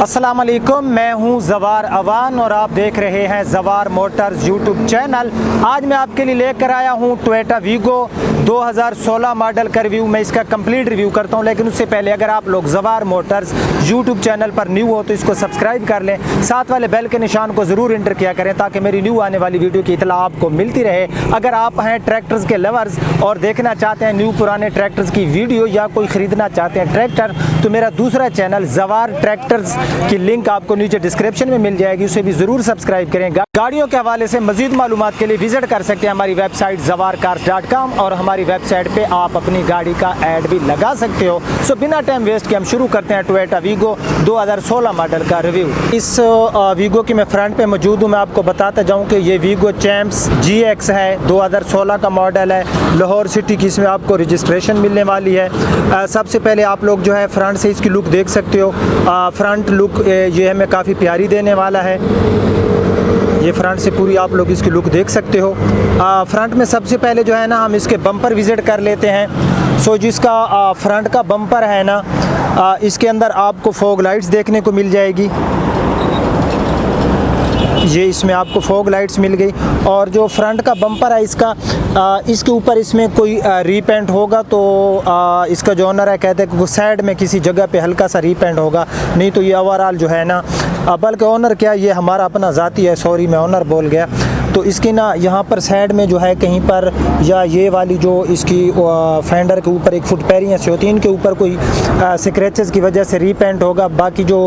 अस्सलाम वालेकुम, मैं हूं जवार अवान और आप देख रहे हैं जवार मोटर्स यूट्यूब चैनल। आज मैं आपके लिए लेकर आया हूं टोयोटा वीगो 2016 मॉडल का रिव्यू। मैं इसका कंप्लीट रिव्यू करता हूं, लेकिन उससे पहले अगर आप लोग जवार मोटर्स यूट्यूब चैनल पर न्यू हो तो इसको सब्सक्राइब कर लें, साथ वाले बेल के निशान को ज़रूर इंटर किया करें ताकि मेरी न्यू आने वाली वीडियो की इतला आपको मिलती रहे। अगर आप हैं ट्रैक्टर्स के लवर्स और देखना चाहते हैं न्यू पुराने ट्रैक्टर्स की वीडियो या कोई ख़रीदना चाहते हैं ट्रैक्टर, तो मेरा दूसरा चैनल जवार ट्रैक्टर्स की लिंक आपको नीचे डिस्क्रिप्शन में मिल जाएगी, उसे भी ज़रूर सब्सक्राइब करें। गाड़ियों के हवाले से मज़ीद मालूमात के लिए विजिट कर सकते हैं हमारी वेबसाइट zawarcars.com और हमारी वेबसाइट पे आप अपनी गाड़ी का ऐड भी लगा सकते हो। सो बिना टाइम वेस्ट के हम शुरू करते हैं टोयोटा वीगो 2016 मॉडल का रिव्यू। इस वीगो की मैं फ्रंट पे मौजूद हूँ। मैं आपको बताता जाऊँ कि ये वीगो चैम्प्स GX है, 2016 का मॉडल है। लाहौर सिटी की इसमें आपको रजिस्ट्रेशन मिलने वाली है। सबसे पहले आप लोग जो है फ्रंट से इसकी लुक देख सकते हो। फ्रंट लुक ये हमें काफ़ी प्यारी देने वाला है। ये फ्रंट से पूरी आप लोग इसकी लुक देख सकते हो। फ्रंट में सबसे पहले जो है ना हम इसके बम्पर विज़िट कर लेते हैं। सो जिसका फ्रंट का बम्पर है ना, इसके अंदर आपको फॉग लाइट्स देखने को मिल जाएगी। ये इसमें आपको फॉग लाइट्स मिल गई। और जो फ्रंट का बम्पर है इसका, इसके ऊपर इसमें कोई रीपेंट होगा तो इसका जो ओनर है कहते हैं कि साइड में किसी जगह पे हल्का सा रीपेंट होगा, नहीं तो ये ओवरऑल जो है ना, बल्कि ओनर क्या ये हमारा अपना ज़ाती है, सॉरी मैं ओनर बोल गया। तो इसकी ना यहाँ पर साइड में जो है कहीं पर, या ये वाली जो इसकी फेंडर के ऊपर एक फुट पैरियाँ से होती हैं, इनके ऊपर कोई स्क्रैचेस की वजह से रीपेंट होगा। बाकी जो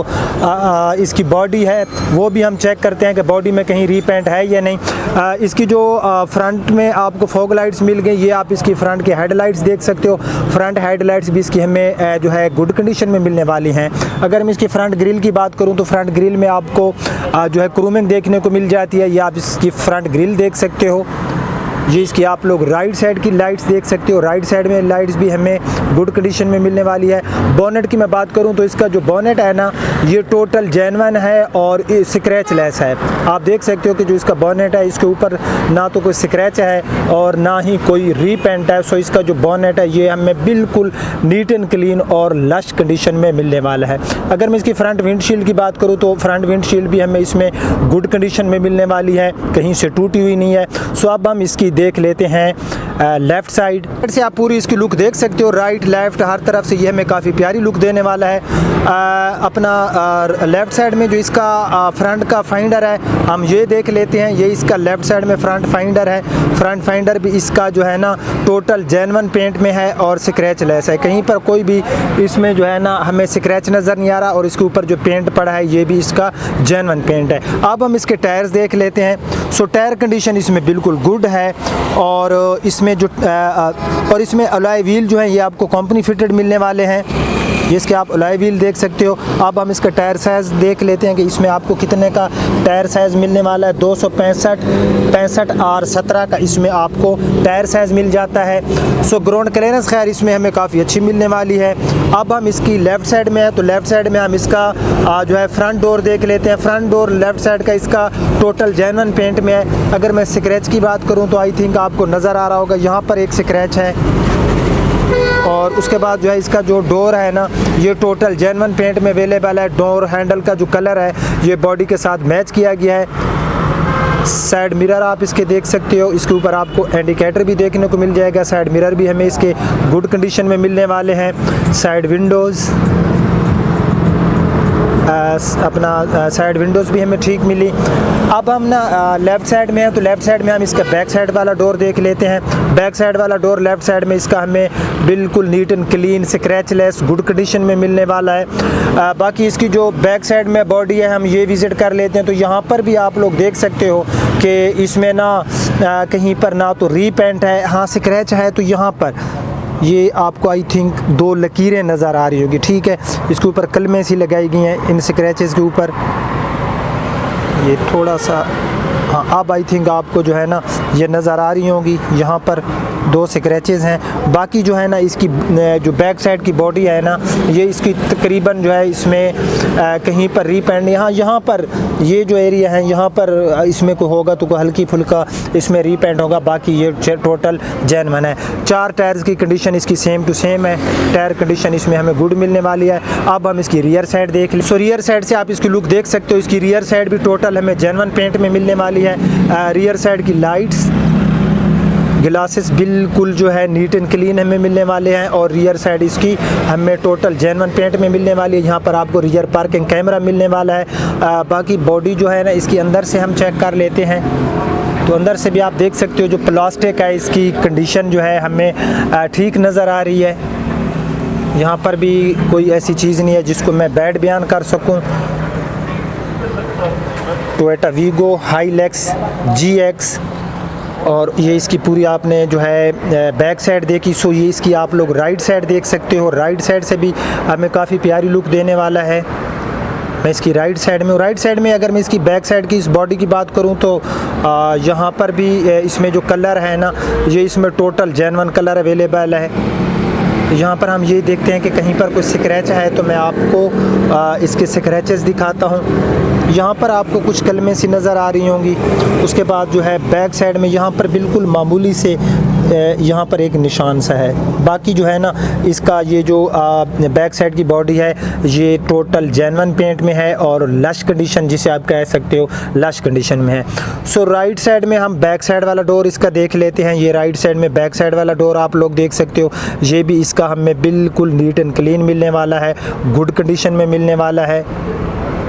इसकी बॉडी है वो भी हम चेक करते हैं कि बॉडी में कहीं रीपेंट है या नहीं। इसकी जो फ्रंट में आपको फॉग लाइट्स मिल गई, ये आप इसकी फ्रंट की हेडलाइट्स देख सकते हो। फ्रंट हेडलाइट्स भी इसकी हमें जो है गुड कंडीशन में मिलने वाली हैं। अगर मैं इसकी फ्रंट ग्रिल की बात करूँ तो फ्रंट ग्रिल में आपको जो है क्रूमिंग देखने को मिल जाती है। ये आप इसकी फ्रंट ग्रिल देख सकते हो। ये इसकी आप लोग राइट साइड की लाइट्स देख सकते हो। राइट साइड में लाइट्स भी हमें गुड कंडीशन में मिलने वाली है। बोनेट की मैं बात करूं तो इसका जो बोनेट है ना, ये टोटल जेन्युइन है और स्क्रैच लेस है। आप देख सकते हो कि जो इसका बोनेट है इसके ऊपर ना तो कोई स्क्रैच है और ना ही कोई रीपेंट है। सो इसका जो बोनेट है ये हमें बिल्कुल नीट एंड क्लीन और लश कंडीशन में मिलने वाला है। अगर मैं इसकी फ्रंट विंडशील्ड की बात करूँ तो फ्रंट विंडशील्ड भी हमें इसमें गुड कंडीशन में मिलने वाली है, कहीं से टूटी हुई नहीं है। सो अब हम इसकी देख लेते हैं लेफ़्ट साइड से। आप पूरी इसकी लुक देख सकते हो, राइट लेफ़्ट हर तरफ से ये हमें काफ़ी प्यारी लुक देने वाला है। अपना लेफ़्ट साइड में जो इसका फ्रंट का फाइंडर है हम ये देख लेते हैं। ये इसका लेफ़्ट साइड में फ्रंट फाइंडर है। फ्रंट फाइंडर भी इसका जो है ना टोटल जेन्युइन पेंट में है और स्क्रैच लेस है। कहीं पर कोई भी इसमें जो है ना हमें स्क्रैच नज़र नहीं आ रहा और इसके ऊपर जो पेंट पड़ा है ये भी इसका जेन्युइन पेंट है। अब हम इसके टायर्स देख लेते हैं। सो टायर कंडीशन इसमें बिल्कुल गुड है और इसमें जो और इसमें अलॉय व्हील जो है ये आपको कंपनी फिटेड मिलने वाले हैं। जिसके आप अलॉय व्हील देख सकते हो। अब हम इसका टायर साइज़ देख लेते हैं कि इसमें आपको कितने का टायर साइज़ मिलने वाला है। 265 और 17 का इसमें आपको टायर साइज़ मिल जाता है। सो ग्राउंड क्लियरेंस खैर इसमें हमें काफ़ी अच्छी मिलने वाली है। अब हम इसकी लेफ़्ट साइड में है तो लेफ़्ट साइड में हम इसका जो है फ्रंट डोर देख लेते हैं। फ्रंट डोर लेफ़्ट साइड का इसका टोटल जेन्युइन पेंट में है। अगर मैं स्क्रैच की बात करूँ तो आई थिंक आपको नज़र आ रहा होगा, यहाँ पर एक स्क्रैच है। और उसके बाद जो है इसका जो डोर है ना ये टोटल जेन्युइन पेंट में अवेलेबल है। डोर हैंडल का जो कलर है ये बॉडी के साथ मैच किया गया है। साइड मिरर आप इसके देख सकते हो, इसके ऊपर आपको इंडिकेटर भी देखने को मिल जाएगा। साइड मिरर भी हमें इसके गुड कंडीशन में मिलने वाले हैं। साइड विंडोज़ अपना साइड विंडोज़ भी हमें ठीक मिली। अब हम ना लेफ़्ट साइड में है तो लेफ़्ट साइड में हम इसका बैक साइड वाला डोर देख लेते हैं। बैक साइड वाला डोर लेफ़्ट साइड में इसका हमें बिल्कुल neat and clean scratchless good condition में मिलने वाला है। बाकी इसकी जो बैक साइड में बॉडी है हम ये विज़िट कर लेते हैं तो यहाँ पर भी आप लोग देख सकते हो कि इसमें ना कहीं पर ना तो रीपेंट है, हाँ स्क्रैच है। तो यहाँ पर ये आपको आई थिंक 2 लकीरें नज़र आ रही होगी, ठीक है। इसके ऊपर कलमें सी लगाई गई हैं इन स्क्रैचेस के ऊपर। ये थोड़ा सा, हाँ अब आई थिंक आपको जो है ना ये नज़र आ रही होंगी। यहाँ पर 2 स्क्रैचेस हैं। बाकी जो है ना इसकी जो बैक साइड की बॉडी है ना, ये इसकी तकरीबन जो है इसमें कहीं पर रीपेंट, यहाँ पर ये जो एरिया है यहाँ पर इसमें कोई होगा तो कोई हल्की फुल्का इसमें रीपेंट होगा, बाकी ये टोटल जेन्युइन है। 4 टायर्स की कंडीशन इसकी सेम टू सेम है, टायर कंडीशन इसमें हमें गुड मिलने वाली है। अब हम इसकी रियर साइड देख लें। सो रियर साइड से आप इसकी लुक देख सकते हो, इसकी रियर साइड भी टोटल हमें जेन्युइन पेंट में मिलने वाली है। रियर साइड की लाइट्स, ग्लासेस बिल्कुल जो है नीट एंड क्लीन हमें मिलने वाले हैं और रियर साइड इसकी हमें टोटल जेन्युइन पेंट में मिलने वाली है। यहाँ पर आपको रियर पार्किंग कैमरा मिलने वाला है। बाकी बॉडी जो है ना इसकी अंदर से हम चेक कर लेते हैं, तो अंदर से भी आप देख सकते हो जो प्लास्टिक है इसकी कंडीशन जो है हमें ठीक नज़र आ रही है। यहाँ पर भी कोई ऐसी चीज़ नहीं है जिसको मैं बैड बयान कर सकूँ। टोयोटा वीगो हाइलैक्स GX, और ये इसकी पूरी आपने जो है बैक साइड देखी। सो ये इसकी आप लोग राइट साइड देख सकते हो, राइट साइड से भी हमें काफ़ी प्यारी लुक देने वाला है। मैं इसकी राइट साइड में हूँ। राइट साइड में अगर मैं इसकी बैक साइड की इस बॉडी की बात करूँ तो यहाँ पर भी इसमें जो कलर है ना, ये इसमें टोटल जेन्युइन कलर अवेलेबल है। यहाँ पर हम ये देखते हैं कि कहीं पर कोई स्क्रैच है तो मैं आपको इसके स्क्रैचेस दिखाता हूँ। यहाँ पर आपको कुछ कलमें सी नज़र आ रही होंगी। उसके बाद जो है बैक साइड में यहाँ पर बिल्कुल मामूली से यहाँ पर एक निशान सा है। बाकी जो है ना इसका ये जो बैक साइड की बॉडी है ये टोटल जेन्युइन पेंट में है और लश कंडीशन जिसे आप कह सकते हो लश कंडीशन में है। सो राइट साइड में हम बैक साइड वाला डोर इसका देख लेते हैं। ये राइट साइड में बैक साइड वाला डोर आप लोग देख सकते हो, ये भी इसका हमें बिल्कुल नीट एंड क्लीन मिलने वाला है, गुड कंडीशन में मिलने वाला है।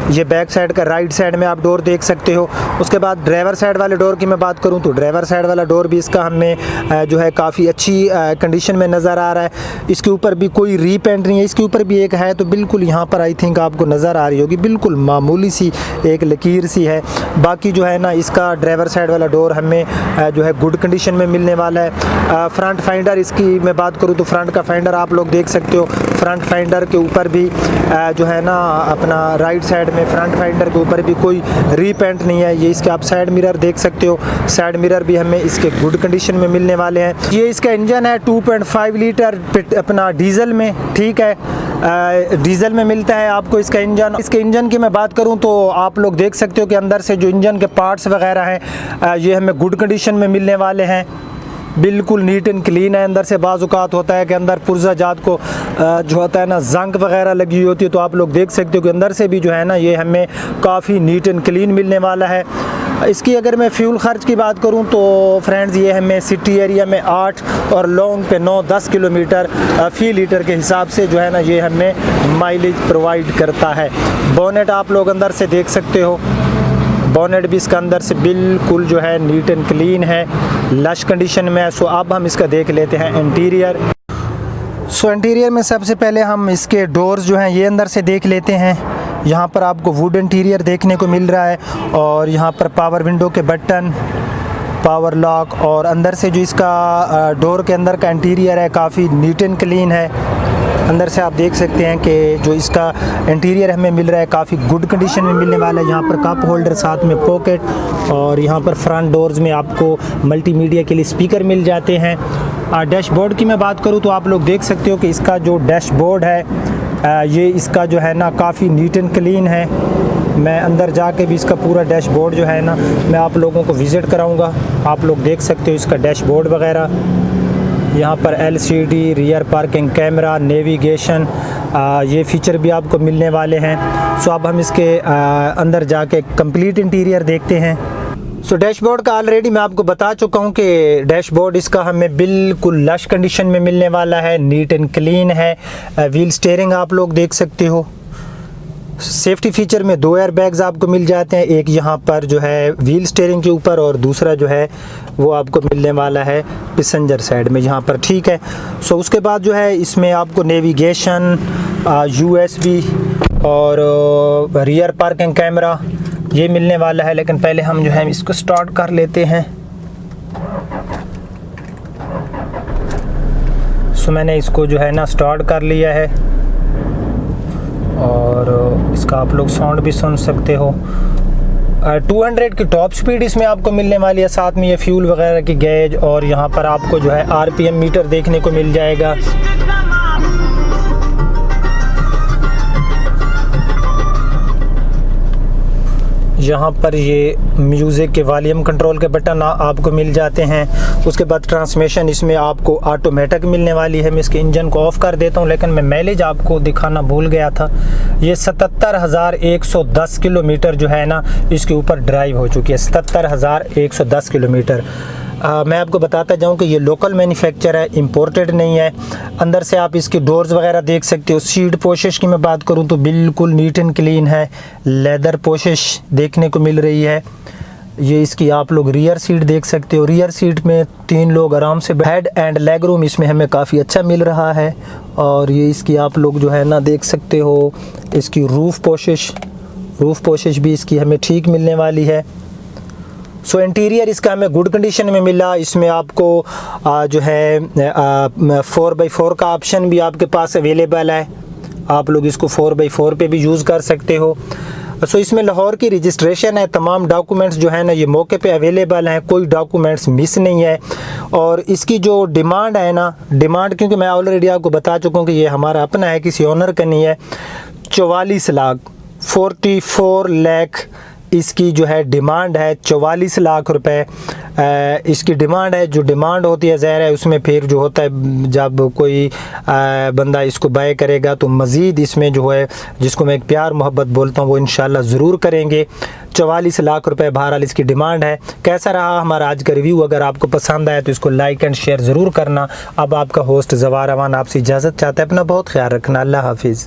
ये बैक साइड का राइट साइड में आप डोर देख सकते हो। उसके बाद ड्राइवर साइड वाले डोर की मैं बात करूं तो ड्राइवर साइड वाला डोर भी इसका हमें जो है काफ़ी अच्छी कंडीशन में नज़र आ रहा है। इसके ऊपर भी कोई रीपेंट नहीं है, इसके ऊपर भी एक है तो बिल्कुल यहाँ पर आई थिंक आपको नज़र आ रही होगी, बिल्कुल मामूली सी एक लकीर सी है। बाकी जो है ना इसका ड्राइवर साइड वाला डोर हमें जो है गुड कंडीशन में मिलने वाला है। फ्रंट फाइंडर इसकी मैं बात करूँ तो फ्रंट का फाइंडर आप लोग देख सकते हो। फ्रंट फाइंडर के ऊपर भी जो है ना अपना राइट साइड में फ्रंट फाइंडर के ऊपर भी कोई रीपेंट नहीं है। ये इसके आप साइड मिरर देख सकते हो, साइड मिरर भी हमें इसके गुड कंडीशन में मिलने वाले हैं। ये इसका इंजन है 2.5 लीटर अपना डीजल में, ठीक है, डीजल में मिलता है आपको इसका इंजन। इसके इंजन की मैं बात करूं तो आप लोग देख सकते हो कि अंदर से जो इंजन के पार्ट्स वगैरह हैं ये हमें गुड कंडीशन में मिलने वाले हैं, बिल्कुल नीट एंड क्लीन है। अंदर से बाज़-औक़ात होता है कि अंदर पुर्जा जात को जो होता है ना जंग वगैरह लगी हुई होती है, तो आप लोग देख सकते हो कि अंदर से भी जो है ना ये हमें काफ़ी नीट एंड क्लीन मिलने वाला है। इसकी अगर मैं फ्यूल ख़र्च की बात करूं तो फ्रेंड्स ये हमें सिटी एरिया में 8 और लॉन्ग पे 9-10 किलोमीटर फ़ी लीटर के हिसाब से जो है ना ये हमें माइलेज प्रोवाइड करता है। बोनेट आप लोग अंदर से देख सकते हो, बोनेट भी इसका अंदर से बिल्कुल जो है नीट एंड क्लीन है, लश कंडीशन में है। सो अब हम इसका देख लेते हैं इंटीरियर। सो इंटीरियर में सबसे पहले हम इसके डोर्स जो हैं ये अंदर से देख लेते हैं। यहाँ पर आपको वुड इंटीरियर देखने को मिल रहा है और यहाँ पर पावर विंडो के बटन, पावर लॉक, और अंदर से जो इसका डोर के अंदर का इंटीरियर है काफ़ी नीट एंड क्लीन है। अंदर से आप देख सकते हैं कि जो इसका इंटीरियर हमें मिल रहा है काफ़ी गुड कंडीशन में मिलने वाला है। यहाँ पर कप होल्डर, साथ में पॉकेट, और यहाँ पर फ्रंट डोर्स में आपको मल्टीमीडिया के लिए स्पीकर मिल जाते हैं। डैशबोर्ड की मैं बात करूँ तो आप लोग देख सकते हो कि इसका जो डैशबोर्ड है ये इसका जो है ना काफ़ी नीट एंड क्लीन है। मैं अंदर जाके भी इसका पूरा डैशबोर्ड जो है ना मैं आप लोगों को विज़िट कराऊंगा। आप लोग देख सकते हो इसका डैशबोर्ड वगैरह। यहाँ पर LCD, rear parking camera, navigation, ये फ़ीचर भी आपको मिलने वाले हैं। सो अब हम इसके अंदर जाके कंप्लीट इंटीरियर देखते हैं। सो डैशबोर्ड का ऑलरेडी मैं आपको बता चुका हूँ कि डैशबोर्ड इसका हमें बिल्कुल लश कंडीशन में मिलने वाला है, नीट एंड क्लीन है। व्हील स्टीयरिंग आप लोग देख सकते हो। सेफ्टी फीचर में 2 एयर बैग्स आपको मिल जाते हैं, एक यहाँ पर जो है व्हील स्टीयरिंग के ऊपर और दूसरा जो है वो आपको मिलने वाला है पैसेंजर साइड में यहाँ पर, ठीक है। सो उसके बाद जो है इसमें आपको नेविगेशन, USB और रियर पार्किंग कैमरा ये मिलने वाला है। लेकिन पहले हम जो है इसको स्टार्ट कर लेते हैं। सो मैंने इसको जो है ना स्टार्ट कर लिया है और इसका आप लोग साउंड भी सुन सकते हो। 200 की टॉप स्पीड इसमें आपको मिलने वाली है। साथ में ये फ्यूल वगैरह की गेज और यहाँ पर आपको जो है RPM मीटर देखने को मिल जाएगा। यहाँ पर ये म्यूज़िक के वॉल्यूम कंट्रोल के बटन आपको मिल जाते हैं। उसके बाद ट्रांसमिशन इसमें आपको ऑटोमेटिक मिलने वाली है। मैं इसके इंजन को ऑफ़ कर देता हूँ, लेकिन मैं माइलेज आपको दिखाना भूल गया था। ये 77,110 किलोमीटर जो है ना इसके ऊपर ड्राइव हो चुकी है, 77,110 किलोमीटर। मैं आपको बताता जाऊं कि ये लोकल मैन्युफैक्चर है, इंपोर्टेड नहीं है। अंदर से आप इसकी डोर्स वगैरह देख सकते हो। सीट पोशिश की मैं बात करूं तो बिल्कुल नीट एंड क्लीन है, लेदर पोशिश देखने को मिल रही है। ये इसकी आप लोग रियर सीट देख सकते हो। रियर सीट में 3 लोग आराम से। हेड एंड लेग रूम इसमें हमें काफ़ी अच्छा मिल रहा है। और ये इसकी आप लोग जो है ना देख सकते हो, इसकी रूफ़ पोशिश भी इसकी हमें ठीक मिलने वाली है। सो इंटीरियर इसका हमें गुड कंडीशन में मिला। इसमें आपको जो है 4x4 का ऑप्शन भी आपके पास अवेलेबल है। आप लोग इसको 4x4 पे भी यूज़ कर सकते हो। सो इसमें लाहौर की रजिस्ट्रेशन है। तमाम डॉक्यूमेंट्स जो है ना ये मौके पे अवेलेबल हैं, कोई डॉक्यूमेंट्स मिस नहीं है। और इसकी जो डिमांड है ना, डिमांड क्योंकि मैं ऑलरेडी आपको बता चुका हूँ कि ये हमारा अपना है, किसी ओनर का नहीं है। 44 लाख 44 लाख इसकी जो है डिमांड है। 44 लाख रुपए इसकी डिमांड है। जो डिमांड होती है ज़ाहिर है उसमें फिर जो होता है जब कोई बंदा इसको बाय करेगा तो मज़ीद इसमें जो है, जिसको मैं एक प्यार मोहब्बत बोलता हूँ, वो इंशाल्लाह ज़रूर करेंगे। 44 लाख रुपए बहरहाल इसकी डिमांड है। कैसा रहा हमारा आज का रिव्यू? अगर आपको पसंद आया तो इसको लाइक एंड शेयर ज़रूर करना। अब आपका होस्ट ज़वार अमान आपसे इजाज़त चाहता है। अपना बहुत ख्याल रखना। अल्लाह हाफिज़।